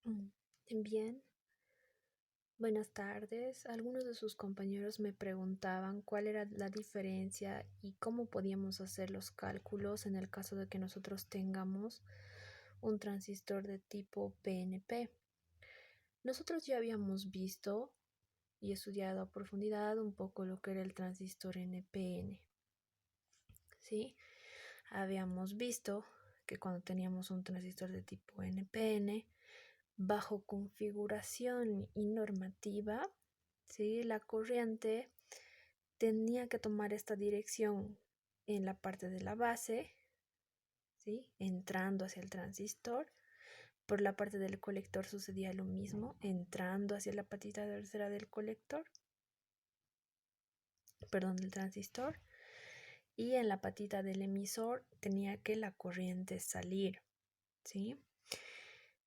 Mm, Bien, buenas tardes. Algunos de sus compañeros me preguntaban cuál era la diferencia y cómo podíamos hacer los cálculos en el caso de que nosotros tengamos un transistor de tipo PNP. Nosotros ya habíamos visto y estudiado a profundidad un poco lo que era el transistor NPN, ¿sí? Habíamos visto que cuando teníamos un transistor de tipo NPN, bajo configuración y normativa, ¿sí? La corriente tenía que tomar esta dirección en la parte de la base, ¿sí? Entrando hacia el transistor. Por la parte del colector sucedía lo mismo, entrando hacia la patita trasera del colector, perdón, del transistor. Y en la patita del emisor tenía que la corriente salir, ¿sí?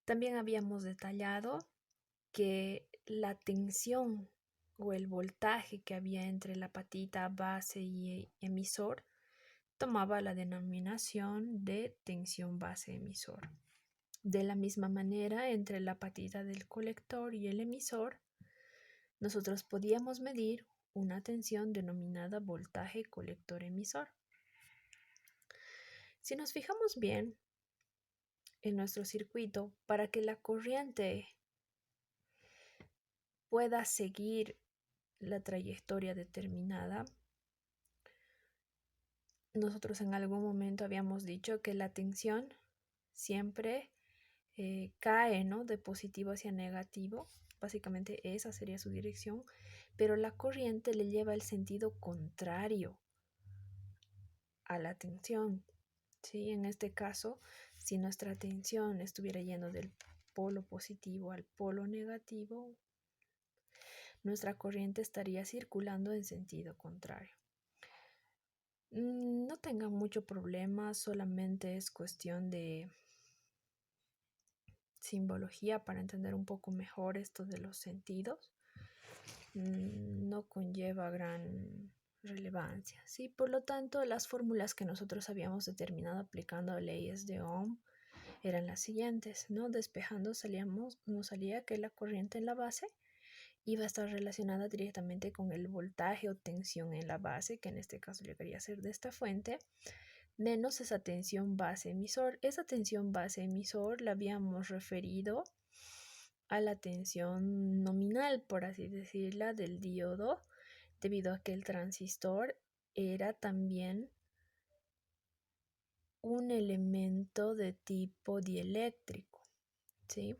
También habíamos detallado que la tensión o el voltaje que había entre la patita base y emisor tomaba la denominación de tensión base emisor. De la misma manera, entre la patita del colector y el emisor, nosotros podíamos medir una tensión denominada voltaje colector emisor. Si nos fijamos bien en nuestro circuito, para que la corriente pueda seguir la trayectoria determinada, nosotros en algún momento habíamos dicho que la tensión siempre cae, ¿no? De positivo hacia negativo. Básicamente esa sería su dirección, pero la corriente le lleva el sentido contrario a la tensión, ¿sí? En este caso, si nuestra tensión estuviera yendo del polo positivo al polo negativo, nuestra corriente estaría circulando en sentido contrario. No tengan mucho problema, solamente es cuestión de simbología para entender un poco mejor esto de los sentidos. No conlleva gran relevancia, ¿sí? Por lo tanto, las fórmulas que nosotros habíamos determinado aplicando leyes de Ohm eran las siguientes, ¿no? Despejando nos salía que la corriente en la base iba a estar relacionada directamente con el voltaje o tensión en la base, que en este caso llegaría a ser de esta fuente, menos esa tensión base emisor. Esa tensión base emisor la habíamos referido a la tensión nominal, por así decirla, del diodo, debido a que el transistor era también un elemento de tipo dieléctrico, ¿sí?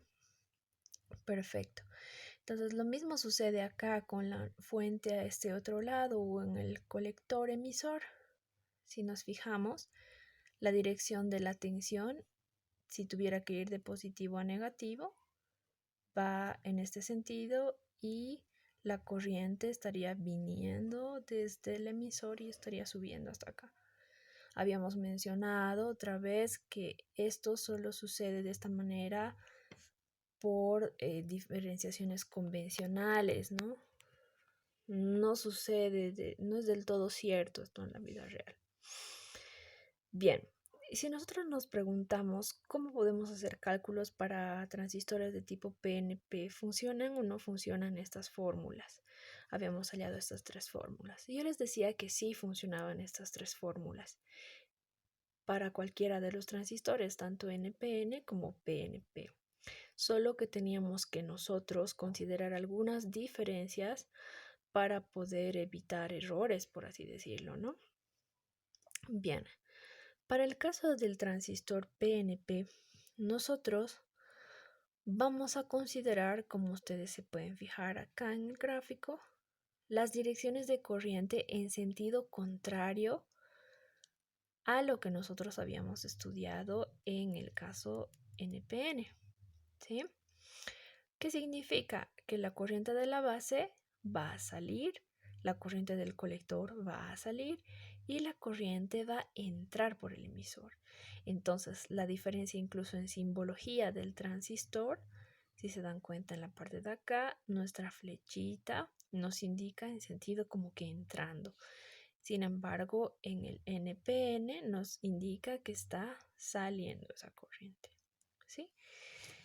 Perfecto. Entonces lo mismo sucede acá con la fuente a este otro lado o en el colector emisor. Si nos fijamos, la dirección de la tensión, si tuviera que ir de positivo a negativo, va en este sentido y la corriente estaría viniendo desde el emisor y estaría subiendo hasta acá. Habíamos mencionado otra vez que esto solo sucede de esta manera por diferenciaciones convencionales, ¿no? No sucede, no es del todo cierto esto en la vida real. Bien, y si nosotros nos preguntamos cómo podemos hacer cálculos para transistores de tipo PNP, ¿funcionan o no funcionan estas fórmulas? Habíamos hallado estas tres fórmulas. Y yo les decía que sí funcionaban estas tres fórmulas para cualquiera de los transistores, tanto NPN como PNP. Solo que teníamos que nosotros considerar algunas diferencias para poder evitar errores, por así decirlo, ¿no? Bien, para el caso del transistor PNP, nosotros vamos a considerar, como ustedes se pueden fijar acá en el gráfico, las direcciones de corriente en sentido contrario a lo que nosotros habíamos estudiado en el caso NPN, ¿sí? ¿Qué significa? Que la corriente de la base va a salir, la corriente del colector va a salir y la corriente va a entrar por el emisor. Entonces, la diferencia incluso en simbología del transistor, si se dan cuenta en la parte de acá, nuestra flechita nos indica en sentido como que entrando. Sin embargo, en el NPN nos indica que está saliendo esa corriente, ¿sí?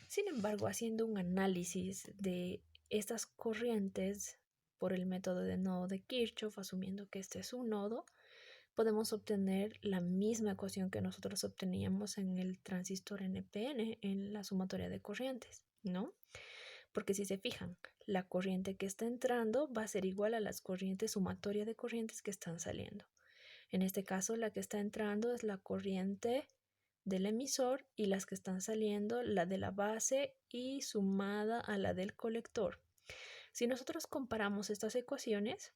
Sin embargo, haciendo un análisis de estas corrientes por el método de nodo de Kirchhoff, asumiendo que este es un nodo, podemos obtener la misma ecuación que nosotros obteníamos en el transistor NPN, en la sumatoria de corrientes, ¿no? Porque si se fijan, la corriente que está entrando va a ser igual a las corrientes sumatoria de corrientes que están saliendo. En este caso, la que está entrando es la corriente del emisor y las que están saliendo, la de la base y sumada a la del colector. Si nosotros comparamos estas ecuaciones,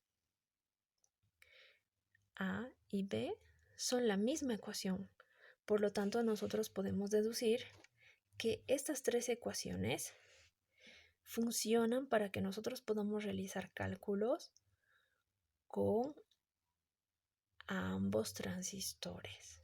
A y B son la misma ecuación. Por lo tanto, nosotros podemos deducir que estas tres ecuaciones funcionan para que nosotros podamos realizar cálculos con ambos transistores.